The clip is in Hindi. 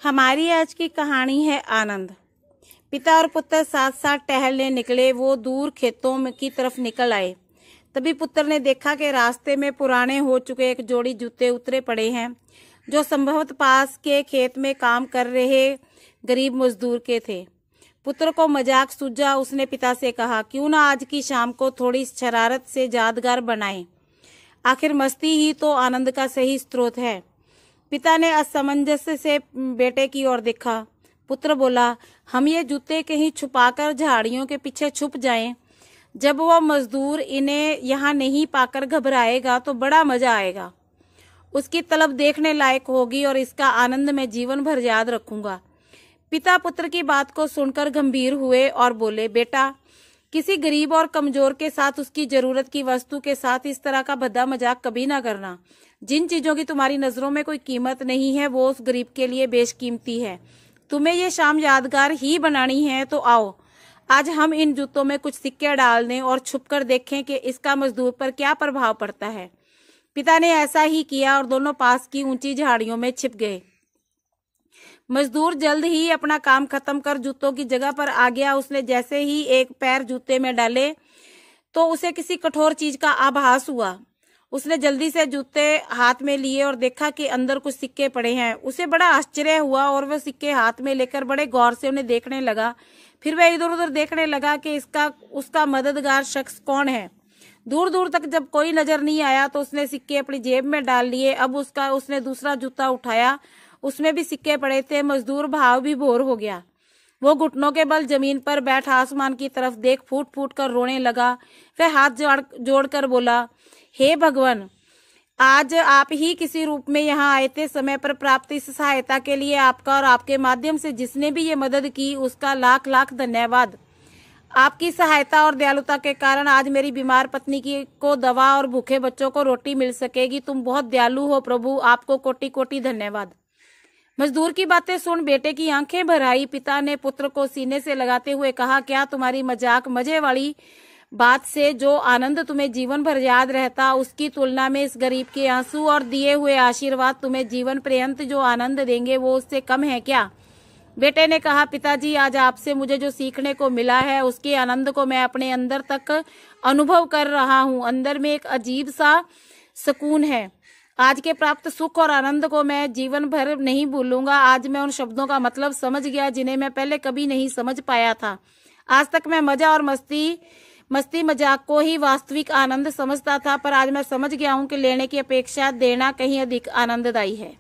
हमारी आज की कहानी है आनंद। पिता और पुत्र साथ साथ टहलने निकले। वो दूर खेतों की तरफ निकल आए। तभी पुत्र ने देखा कि रास्ते में पुराने हो चुके एक जोड़ी जूते उतरे पड़े हैं, जो संभवतः पास के खेत में काम कर रहे गरीब मजदूर के थे। पुत्र को मजाक सूझा। उसने पिता से कहा, क्यों ना आज की शाम को थोड़ी शरारत से यादगार बनाएं। आखिर मस्ती ही तो आनंद का सही स्रोत है। पिता ने असमंजस से बेटे की ओर देखा। पुत्र बोला, हम ये जूते कहीं छुपाकर झाड़ियों के पीछे छुप जाएं। जब वह मजदूर इन्हें यहाँ नहीं पाकर घबराएगा तो बड़ा मजा आएगा। उसकी तलब देखने लायक होगी और इसका आनंद मैं जीवन भर याद रखूंगा। पिता पुत्र की बात को सुनकर गंभीर हुए और बोले, बेटा, किसी गरीब और कमजोर के साथ उसकी जरूरत की वस्तु के साथ इस तरह का भद्दा मजाक कभी ना करना। जिन चीजों की तुम्हारी नजरों में कोई कीमत नहीं है वो उस गरीब के लिए बेशकीमती है। तुम्हें ये शाम यादगार ही बनानी है तो आओ, आज हम इन जूतों में कुछ सिक्के डाल दें और छुपकर देखें कि इसका मजदूर पर क्या प्रभाव पड़ता है। पिता ने ऐसा ही किया और दोनों पास की ऊंची झाड़ियों में छिप गए। मजदूर जल्द ही अपना काम खत्म कर जूतों की जगह पर आ गया। उसने जैसे ही एक पैर जूते में डाले तो उसे किसी कठोर चीज का आभास हुआ। उसने जल्दी से जूते हाथ में लिए और देखा कि अंदर कुछ सिक्के पड़े हैं। उसे बड़ा आश्चर्य हुआ और वह सिक्के हाथ में लेकर बड़े गौर से उन्हें देखने लगा। फिर वह इधर उधर देखने लगा कि उसका मददगार शख्स कौन है। दूर दूर तक जब कोई नजर नहीं आया तो उसने सिक्के अपनी जेब में डाल लिए। अब उसने दूसरा जूता उठाया, उसमें भी सिक्के पड़े थे। मजदूर भाव भी भोर हो गया। वो घुटनों के बल जमीन पर बैठ आसमान की तरफ देख फूट फूट कर रोने लगा। वह हाथ जोड़कर बोला, हे भगवान, आज आप ही किसी रूप में यहाँ आए थे। समय पर प्राप्त इस सहायता के लिए आपका और आपके माध्यम से जिसने भी ये मदद की उसका लाख लाख धन्यवाद। आपकी सहायता और दयालुता के कारण आज मेरी बीमार पत्नी को दवा और भूखे बच्चों को रोटी मिल सकेगी। तुम बहुत दयालु हो प्रभु, आपको कोटि कोटि धन्यवाद। मजदूर की बातें सुन बेटे की आंखें भर आई। पिता ने पुत्र को सीने से लगाते हुए कहा, क्या तुम्हारी मजाक मजे वाली बात से जो आनंद तुम्हें जीवन भर याद रहता, उसकी तुलना में इस गरीब के आंसू और दिए हुए आशीर्वाद तुम्हें जीवन पर्यंत जो आनंद देंगे वो उससे कम है क्या? बेटे ने कहा, पिताजी, आज आपसे मुझे जो सीखने को मिला है उसके आनंद को मैं अपने अंदर तक अनुभव कर रहा हूँ। अंदर में एक अजीब सा सुकून है। आज के प्राप्त सुख और आनंद को मैं जीवन भर नहीं भूलूंगा। आज मैं उन शब्दों का मतलब समझ गया जिन्हें मैं पहले कभी नहीं समझ पाया था। आज तक मैं मजा और मस्ती मजाक को ही वास्तविक आनंद समझता था, पर आज मैं समझ गया हूँ कि लेने की अपेक्षा देना कहीं अधिक आनंददायी है।